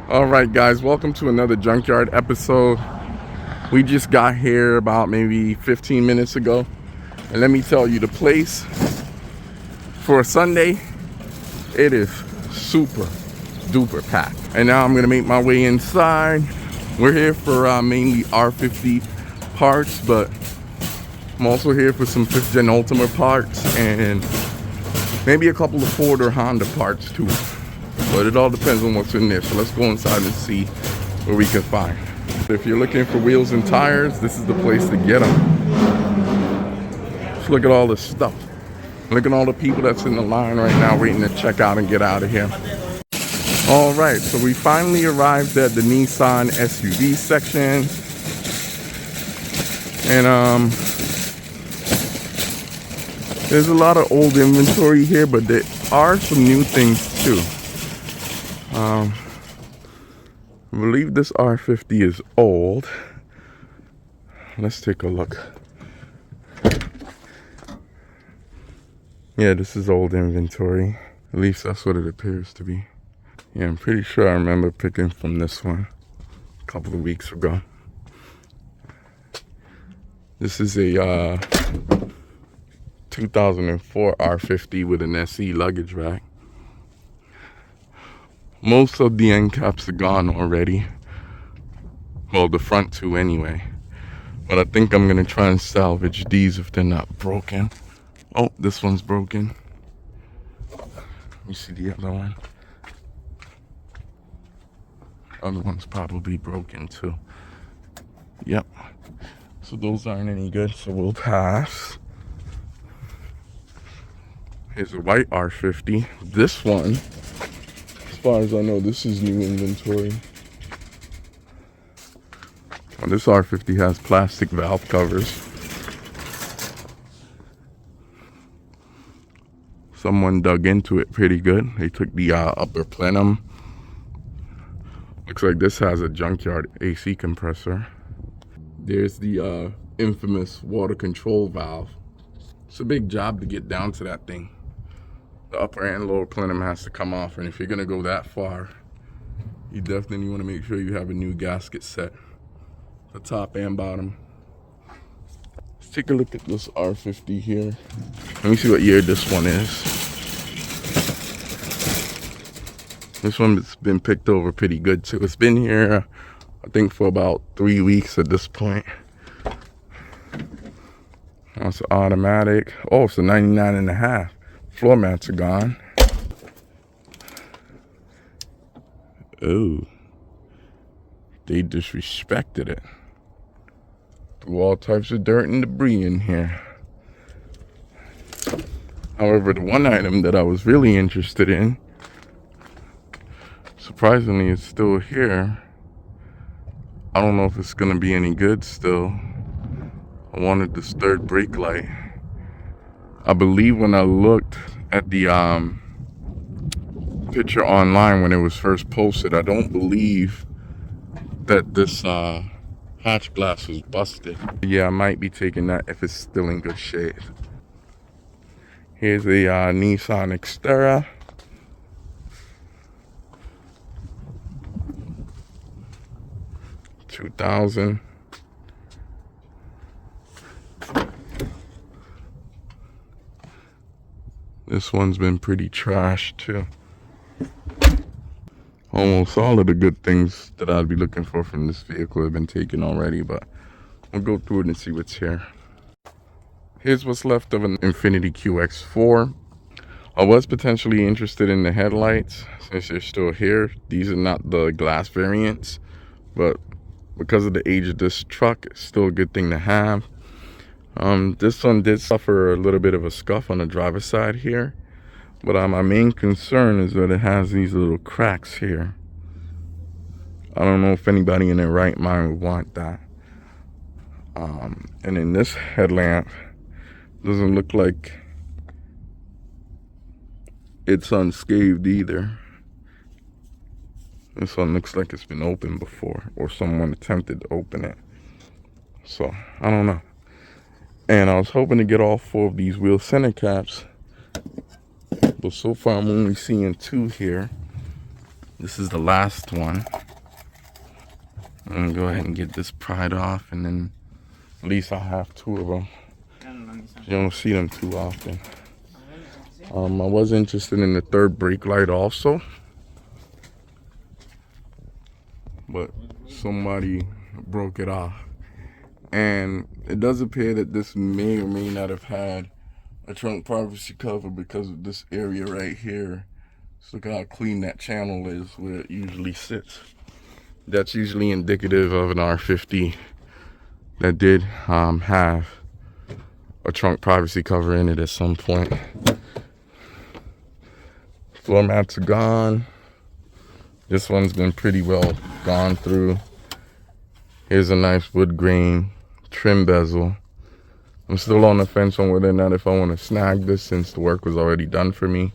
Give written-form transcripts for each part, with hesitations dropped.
All right, guys, welcome to another Junkyard episode. We just got here about maybe 15 minutes ago, and let me tell you, the place for a Sunday, it is super duper packed. And now I'm gonna make my way inside. We're here for mainly R50 parts, but I'm also here for some 5th Gen Ultima parts and maybe a couple of Ford or Honda parts too. But it all depends on what's in there. So let's go inside and see what we can find. If you're looking for wheels and tires, this is the place to get them. Just look at all this stuff. Look at all the people that's in the line right now waiting to check out and get out of here. All right, so we finally arrived at the Nissan SUV section. And there's a lot of old inventory here, but there are some new things too. I believe this R50 is old. Let's take a look. Yeah, this is old inventory. At least that's what it appears to be. Yeah, I'm pretty sure I remember picking from this one a couple of weeks ago. This is a 2004 R50 with an SE luggage rack. Most of the end caps are gone already. Well, the front two anyway. But I think I'm gonna try and salvage these if they're not broken. Oh, this one's broken. Let me see the other one. Other one's probably broken too. Yep. So those aren't any good, so we'll pass. Here's a white R50. This one, as far as I know, this is new inventory. Well, this R50 has plastic valve covers. Someone dug into it pretty good. They took the upper plenum. Looks like this has a Junkyard AC compressor. There's the infamous water control valve. It's a big job to get down to that thing. The upper and lower plenum has to come off, and if you're gonna go that far, you definitely want to make sure you have a new gasket set, the top and bottom. Let's take a look at this R50 here. Let me see what year this one is. This one's been picked over pretty good too. It's been here, I think, for about 3 weeks at this point. That's automatic. Oh, it's a 99.5. Floor mats are gone. Oh, they disrespected it. Threw all types of dirt and debris in here. However, the one item that I was really interested in, surprisingly, it's still here. I don't know if it's gonna be any good still. I wanted this third brake light. I believe when I looked at the picture online when it was first posted, I don't believe that this hatch glass was busted. Yeah, I might be taking that if it's still in good shape. Here's a Nissan Xterra. $2,000. This one's been pretty trashed too. Almost all of the good things that I'd be looking for from this vehicle have been taken already, but we'll go through it and see what's here. Here's what's left of an Infiniti QX4. I was potentially interested in the headlights since they're still here. These are not the glass variants, but because of the age of this truck, it's still a good thing to have. This one did suffer a little bit of a scuff on the driver's side here, but my main concern is that it has these little cracks here. I don't know if anybody in their right mind would want that. And then this headlamp doesn't look like it's unscathed either. This one looks like it's been opened before, or someone attempted to open it. So, I don't know. And I was hoping to get all 4 of these wheel center caps, but so far I'm only seeing 2 here. This is the last one. I'm gonna go ahead and get this pried off, and then at least I'll have two of them. You don't see them too often. I was interested in the third brake light also, but somebody broke it off. And it does appear that this may or may not have had a trunk privacy cover because of this area right here. So look how clean that channel is where it usually sits. That's usually indicative of an R50 that did have a trunk privacy cover in it at some point. Floor mats are gone. This one's been pretty well gone through. Here's a nice wood grain trim bezel. I'm still on the fence on whether or not if I want to snag this since the work was already done for me.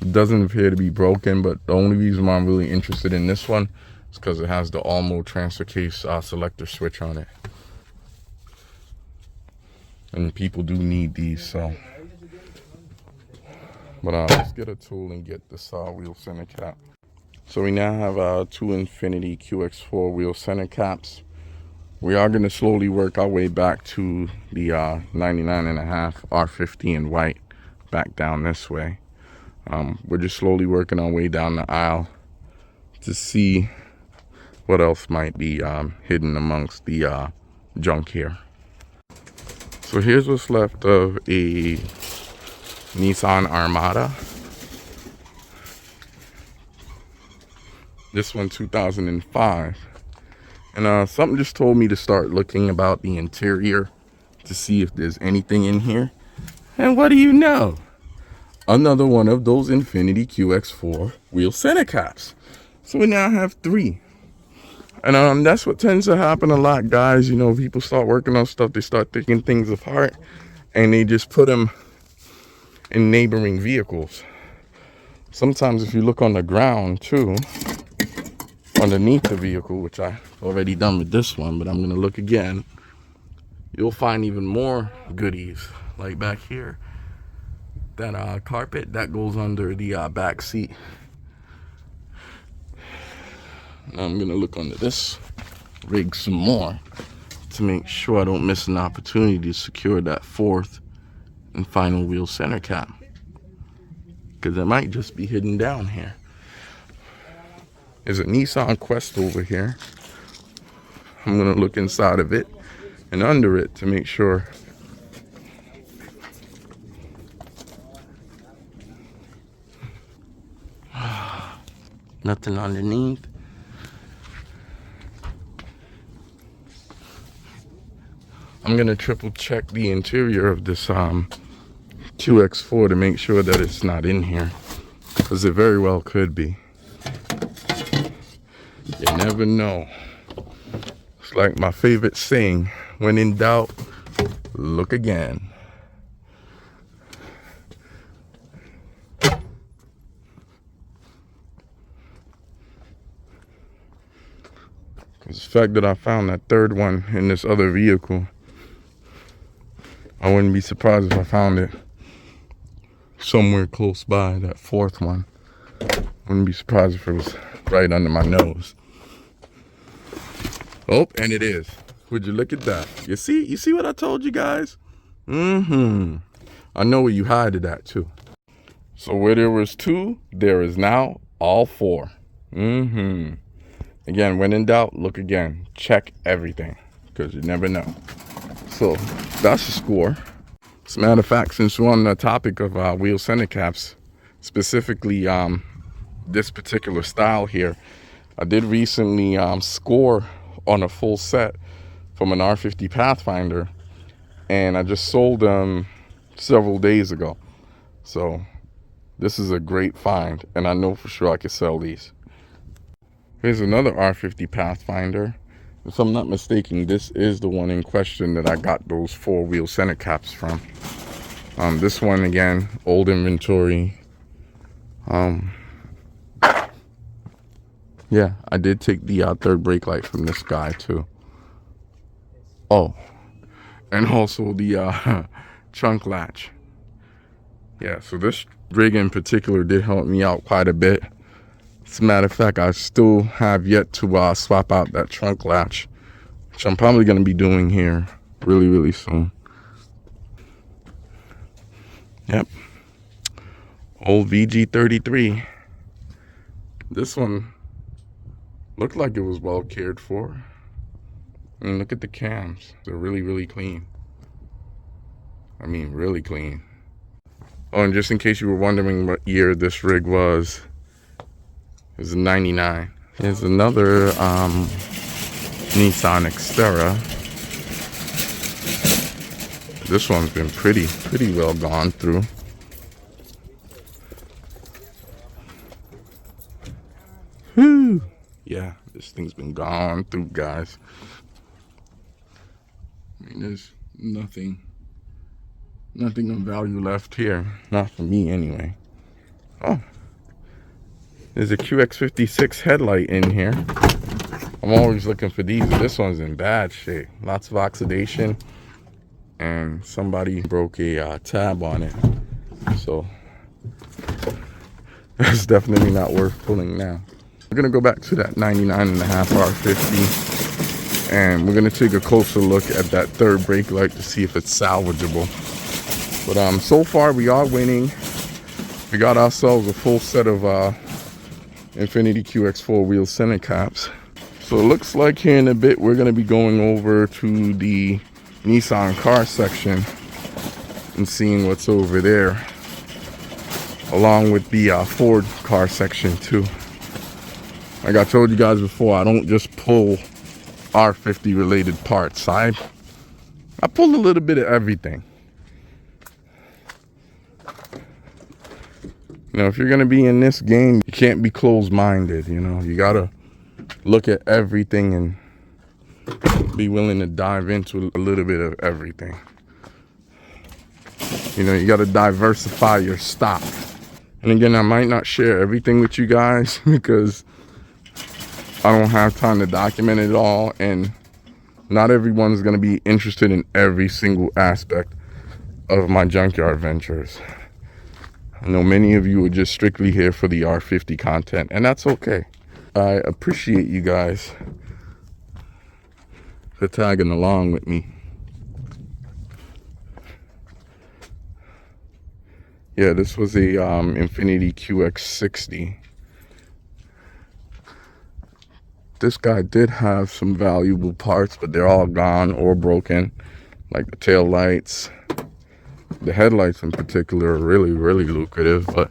It doesn't appear to be broken, but the only reason why I'm really interested in this one is because it has the all mode transfer case selector switch on it. And people do need these, so. But let's get a tool and get this wheel center cap. So we now have two Infiniti QX4 wheel center caps. We are going to slowly work our way back to the 99.5 R50 in white, back down this way. We're just slowly working our way down the aisle to see what else might be hidden amongst the junk here. So here's what's left of a Nissan Armada. This one 2005. And something just told me to start looking about the interior to see if there's anything in here. And what do you know? Another one of those Infiniti QX4 wheel center caps. So we now have three. And that's what tends to happen a lot, guys. You know, people start working on stuff, they start taking things apart, and they just put them in neighboring vehicles. Sometimes if you look on the ground too, underneath the vehicle, which I've already done with this one, but I'm going to look again, you'll find even more goodies. Like back here, that carpet, that goes under the back seat. Now I'm going to look under this rig some more to make sure I don't miss an opportunity to secure that fourth and final wheel center cap, because it might just be hidden down here. There's a Nissan Quest over here. I'm gonna look inside of it and under it to make sure. Nothing underneath. I'm gonna triple check the interior of this QX4 to make sure that it's not in here, because it very well could be. You never know. It's like my favorite saying, when in doubt, look again. Because the fact that I found that third one in this other vehicle, I wouldn't be surprised if I found it somewhere close by, that fourth one. Wouldn't be surprised if it was right under my nose. Oh, and it is. Would you look at that? You see what I told you guys? I know where you hide it at too. So where there was two, there is now all four. Again, when in doubt, look again. Check everything, because you never know. So that's a score. As a matter of fact, since we're on the topic of wheel center caps, specifically this particular style here, I did recently score on a full set from an R50 Pathfinder, and I just sold them several days ago. So this is a great find, and I know for sure I could sell these. Here's another R50 Pathfinder. If I'm not mistaken, this is the one in question that I got those four wheel center caps from. This one, again, old inventory. Yeah, I did take the third brake light from this guy too. Oh, and also the trunk latch. Yeah, so this rig in particular did help me out quite a bit As a matter of fact, I still have yet to swap out that trunk latch, which I'm probably going to be doing here really soon. Yep. Old VG33. This one looked like it was well cared for. I mean, look at the cams. They're really clean. I mean, really clean. Oh, and just in case you were wondering what year this rig was, it was a 99. Here's another Nissan Xterra. This one's been pretty well gone through. Whew. Yeah, this thing's been gone through, guys. I mean, there's nothing of value left here. Not for me, anyway. Oh, there's a QX56 headlight in here. I'm always looking for these. This one's in bad shape. Lots of oxidation. And somebody broke a tab on it. So, that's definitely not worth pulling now. We're going to go back to that 99.5 R50. And we're going to take a closer look at that third brake light to see if it's salvageable. But so far we are winning. We got ourselves a full set of Infiniti QX4 wheel center caps. So it looks like here in a bit we're going to be going over to the Nissan car section and seeing what's over there, along with the Ford car section too. Like I told you guys before, I don't just pull R50 related parts. I pull a little bit of everything. You know, if you're gonna be in this game, you can't be closed-minded. You know, you gotta look at everything and be willing to dive into a little bit of everything. You know, you gotta diversify your stock. And again, I might not share everything with you guys because I don't have time to document it all, and not everyone's gonna be interested in every single aspect of my junkyard ventures. I know many of you are just strictly here for the R50 content, and that's okay. I appreciate you guys for tagging along with me. Yeah, this was a Infiniti QX60. This guy did have some valuable parts, but they're all gone or broken, like the tail lights. The headlights in particular are really lucrative, but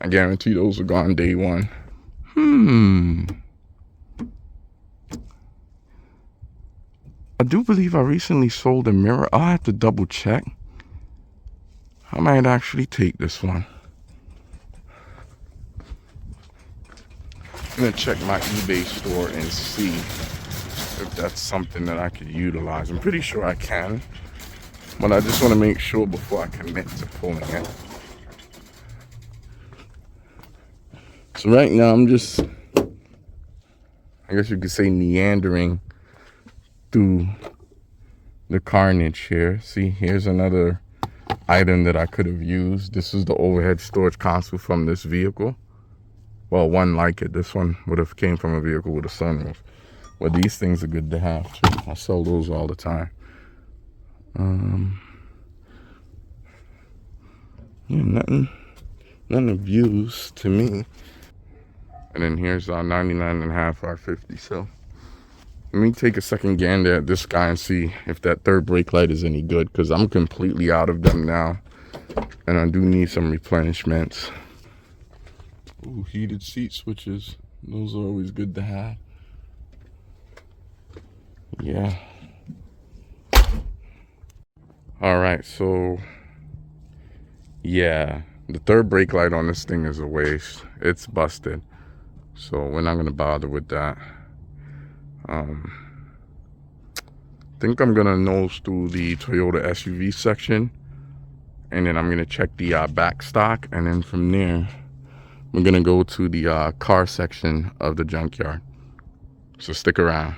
I guarantee those are gone day one. I do believe I recently sold a mirror. I'll have to double check. I might actually take this one. I'm gonna check my eBay store and see if that's something that I could utilize. I'm pretty sure I can. But I just want to make sure before I commit to pulling it. So right now I'm just, I guess you could say, meandering through the carnage here. See, here's another item that I could have used. This is the overhead storage console from this vehicle. Well, one like it. This one would have came from a vehicle with a sunroof. But these things are good to have too. I sell those all the time. Yeah, nothing of use to me. And then here's our 99.5 R50. So let me take a second gander at this guy and see if that third brake light is any good, because I'm completely out of them now, and I do need some replenishments. Ooh, heated seat switches. Those are always good to have. Yeah. All right, so yeah, the third brake light on this thing is a waste. It's busted, so we're not gonna bother with that. I think I'm gonna nose through the Toyota SUV section, and then I'm gonna check the back stock, and then from there we're gonna go to the car section of the junkyard. So stick around.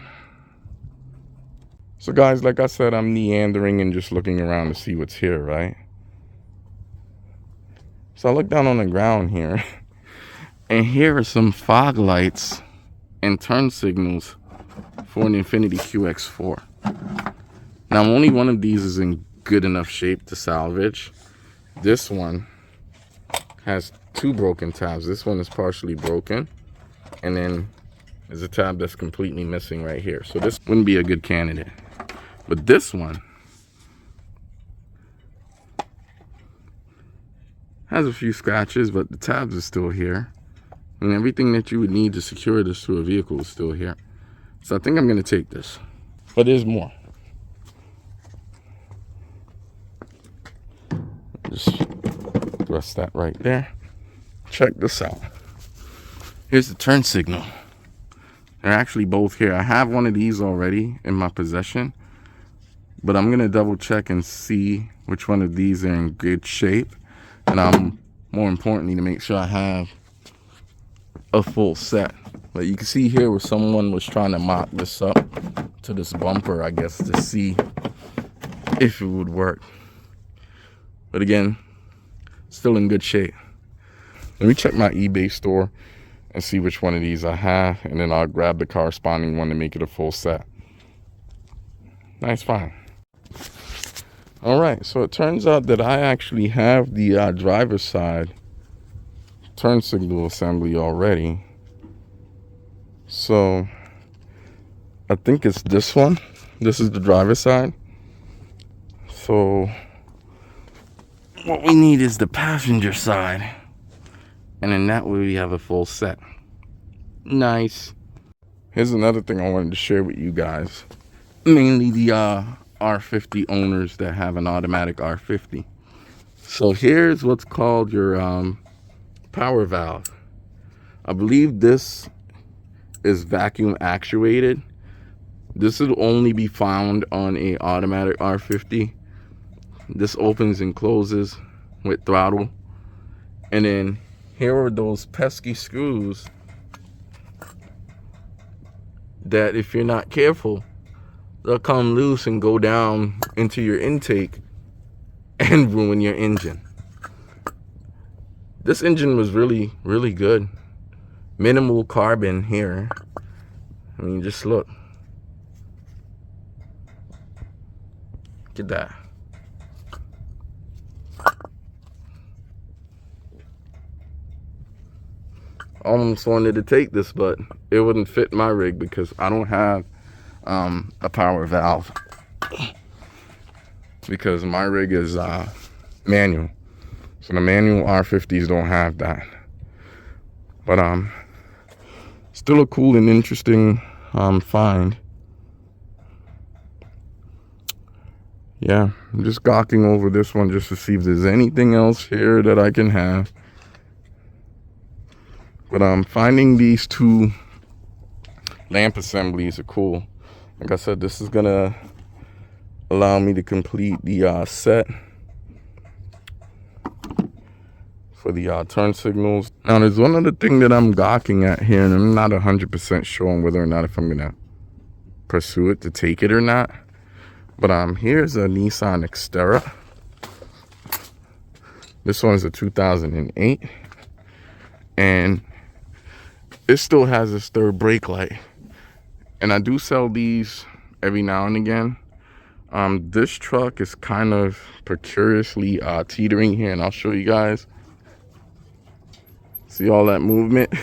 So guys, like I said, I'm meandering and just looking around to see what's here, right? So I look down on the ground here And here are some fog lights and turn signals for an Infiniti QX4. Now, only one of these is in good enough shape to salvage. This one has two broken tabs. This one is partially broken, and then there's a tab that's completely missing right here. So this wouldn't be a good candidate. But this one has a few scratches, but the tabs are still here. And everything that you would need to secure this to a vehicle is still here. So I think I'm gonna take this. But there's more. Just thrust that right there. Check this out. Here's the turn signal. They're actually both here. I have one of these already in my possession, but I'm gonna double check and see which one of these are in good shape. And more importantly, to make sure I have a full set. But you can see here where someone was trying to mock this up to this bumper, I guess, to see if it would work. But again, still in good shape. Let me check my eBay store and see which one of these I have, and then I'll grab the corresponding one to make it a full set. Nice find. All right, so it turns out that I actually have the driver's side turn signal assembly already. So I think it's this one. This is the driver's side. So what we need is the passenger side, and then that way we have a full set. Nice. Here's another thing I wanted to share with you guys, mainly the R50 owners that have an automatic R50. So here's what's called your power valve. I believe this is vacuum actuated. This will only be found on a automatic R50. This opens and closes with throttle. And then here are those pesky screws that, if you're not careful, they'll come loose and go down into your intake and ruin your engine. This engine was really, really good. Minimal carbon here. I mean, just look. Look at that. Almost wanted to take this, but it wouldn't fit my rig because I don't have a power valve, because my rig is manual. So the manual R50s don't have that. But still a cool and interesting find. Yeah, I'm just gawking over this one just to see if there's anything else here that I can have. But finding these two lamp assemblies are cool. Like I said, this is gonna allow me to complete the set for the turn signals. Now, there's one other thing that I'm gawking at here, and I'm not 100% sure on whether or not if I'm gonna pursue it to take it or not. But here's a Nissan Xterra. This one's a 2008, and it still has its third brake light. And I do sell these every now and again. This truck is kind of precariously teetering here, and I'll show you guys. See all that movement?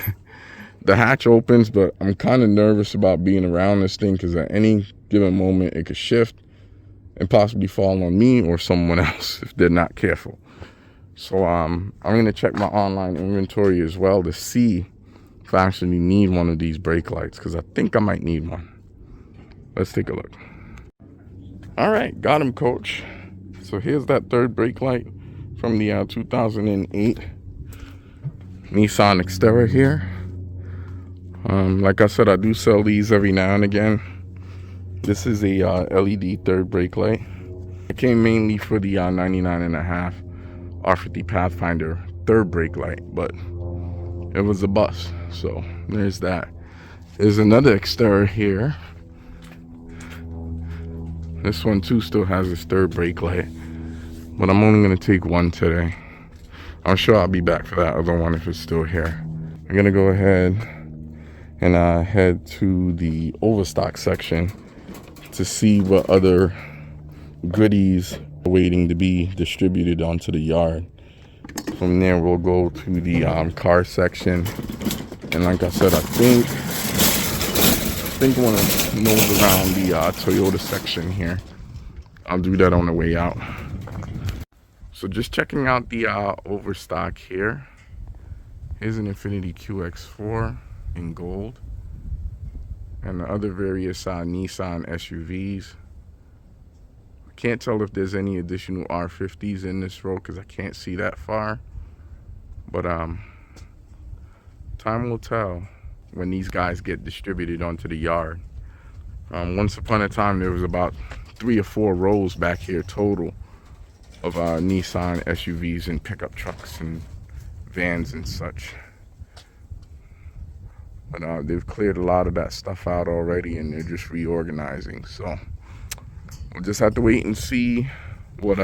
The hatch opens, but I'm kind of nervous about being around this thing because at any given moment it could shift and possibly fall on me or someone else if they're not careful. So I'm gonna check my online inventory as well to see if I actually need one of these brake lights, because I think I might need one. Let's take a look. All right, got him, coach. So here's that third brake light from the 2008 Nissan Xterra here. Like I said, I do sell these every now and again. This is a LED third brake light. It came mainly for the 99.5 R50 Pathfinder third brake light, but it was a bust. So there's that. There's another Xterra here. This one too still has its third brake light, but I'm only gonna take one today. I'm sure I'll be back for that other one if it's still here. I'm gonna go ahead and head to the overstock section to see what other goodies are waiting to be distributed onto the yard. From there, we'll go to the car section, and like I said, I think I want to nose around the Toyota section here. I'll do that on the way out. So just checking out the overstock here. Here's an Infiniti QX4 in gold, and the other various Nissan SUVs. I can't tell if there's any additional R50s in this row because I can't see that far. But time will tell when these guys get distributed onto the yard. Once upon a time, there was about 3 or 4 rows back here total of Nissan SUVs and pickup trucks and vans and such. But they've cleared a lot of that stuff out already, and they're just reorganizing. So we'll just have to wait and see what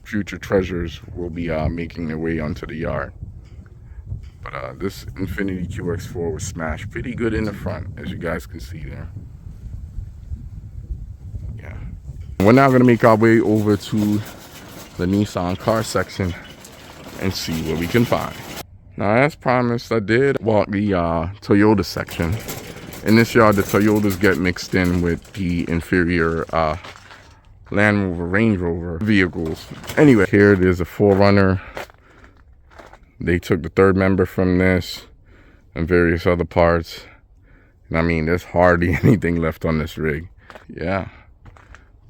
future treasures will be making their way onto the yard. But this Infiniti QX4 was smashed pretty good in the front, as you guys can see there. Yeah. We're now going to make our way over to the Nissan car section and see what we can find. Now, as promised, I did walk the Toyota section. In this yard, the Toyotas get mixed in with the inferior Land Rover, Range Rover vehicles. Anyway, here there's a 4Runner. They took the 3rd member from this and various other parts. And I mean, there's hardly anything left on this rig. Yeah,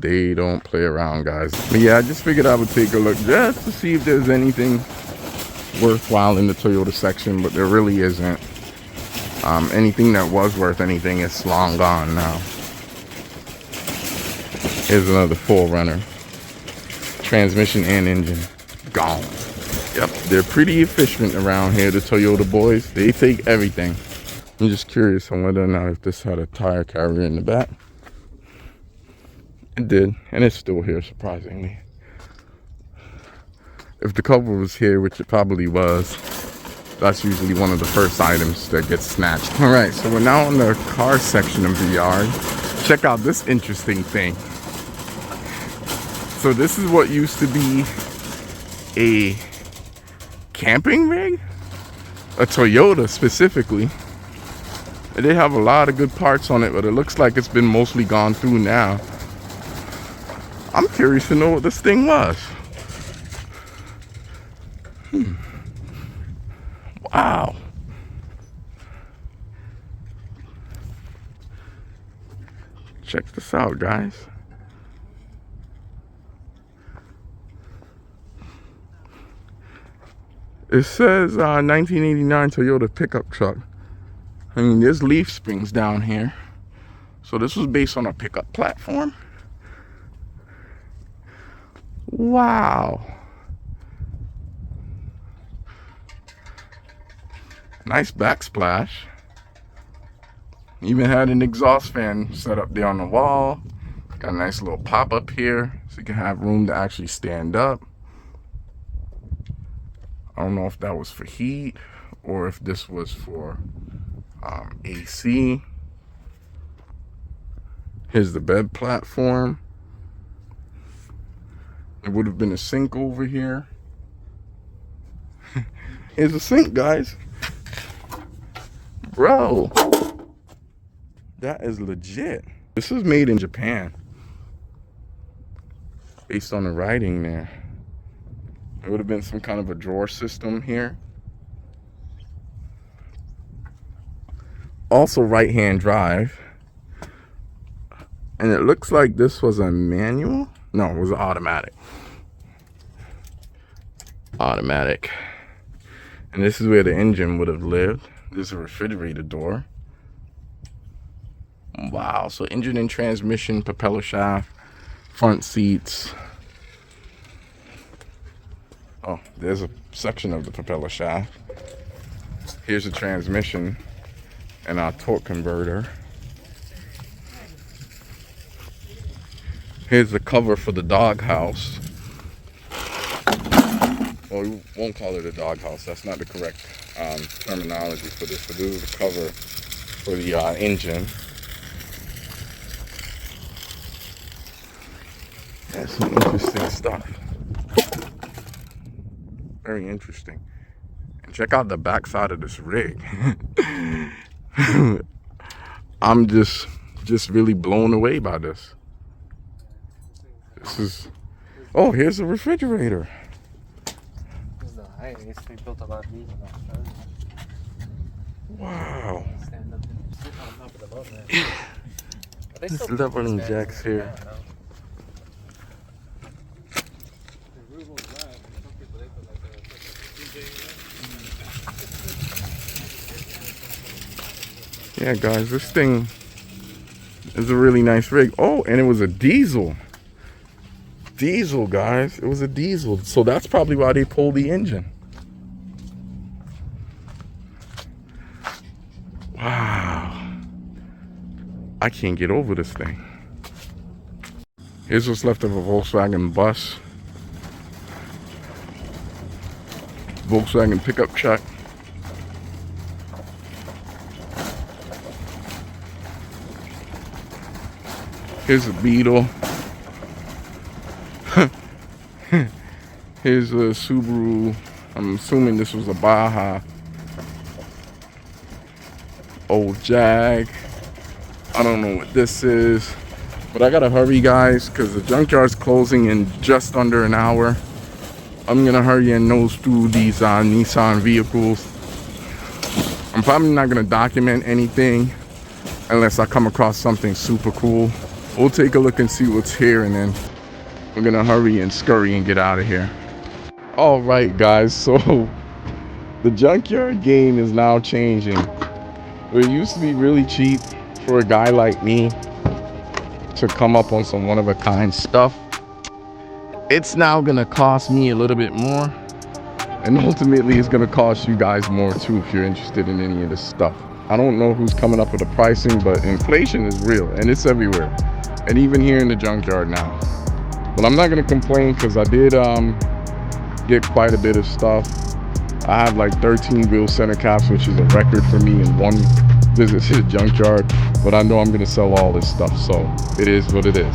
they don't play around, guys. But yeah, I just figured I would take a look just to see if there's anything worthwhile in the Toyota section, but there really isn't. Anything that was worth anything is long gone now. Here's another 4Runner. Transmission and engine gone. Yep, they're pretty efficient around here, the Toyota boys. They take everything. I'm just curious on whether or not if this had a tire carrier in the back. It did, and it's still here, surprisingly. If the cover was here, which it probably was, that's usually one of the first items that gets snatched. All right, so we're now in the car section of the yard. Check out this interesting thing. So this is what used to be a camping rig, a Toyota specifically. And they have a lot of good parts on it, but it looks like it's been mostly gone through now. I'm curious to know what this thing was. Wow. Check this out, guys. It says 1989 Toyota pickup truck. I mean, there's leaf springs down here. So this was based on a pickup platform. Wow. Nice backsplash. Even had an exhaust fan set up there on the wall. Got a nice little pop up here so you can have room to actually stand up. I don't know if that was for heat or if this was for AC. Here's the bed platform. There would have been a sink over here. Here's a sink, guys. Bro, that is legit. This is made in Japan. Based on the writing there. There would have been some kind of a drawer system here. Also right-hand drive. And it looks like this was a manual. No, it was automatic. Automatic. And this is where the engine would have lived. There's a refrigerator door. Wow, so engine and transmission, propeller shaft, front seats. Oh, there's a section of the propeller shaft. Here's the transmission and our torque converter. Here's the cover for the doghouse. Well, we won't call it a doghouse. That's not the correct terminology for this. So this is the cover for the engine. That's some interesting stuff. Very interesting. And check out the back side of this rig. I'm just really blown away by this. This is, oh, here's a refrigerator. Wow. There's leveling jacks here. Yeah, guys, this thing is a really nice rig. Oh, and it was a diesel. Diesel, guys. It was a diesel. So that's probably why they pulled the engine. Wow. I can't get over this thing. Here's what's left of a Volkswagen bus. Volkswagen pickup truck. Here's a Beetle. Here's a Subaru. I'm assuming this was a Baja. Old Jag. I don't know what this is. But I gotta hurry, guys, because the junkyard's closing in just under an hour. I'm gonna hurry and nose through these Nissan vehicles. I'm probably not gonna document anything unless I come across something super cool. We'll take a look and see what's here, and then we're gonna hurry and scurry and get out of here. All right, guys, so the junkyard game is now changing. It used to be really cheap for a guy like me to come up on some one-of-a-kind stuff. It's now gonna cost me a little bit more, and ultimately it's gonna cost you guys more too if you're interested in any of this stuff. I don't know who's coming up with the pricing, but inflation is real and it's everywhere. And even here in the junkyard now. But I'm not gonna complain because I did get quite a bit of stuff. I have like 13 wheel center caps, which is a record for me in one visit to the junkyard. But I know I'm gonna sell all this stuff, so it is what it is.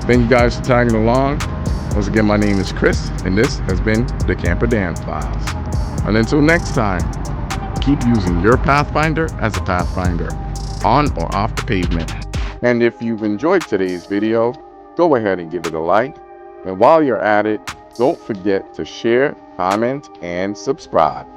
Thank you guys for tagging along. Once again, my name is Chris, and this has been the Camper Dan Files. And until next time, keep using your Pathfinder as a Pathfinder, on or off the pavement. And if you've enjoyed today's video, go ahead and give it a like. And while you're at it, don't forget to share, comment, and subscribe.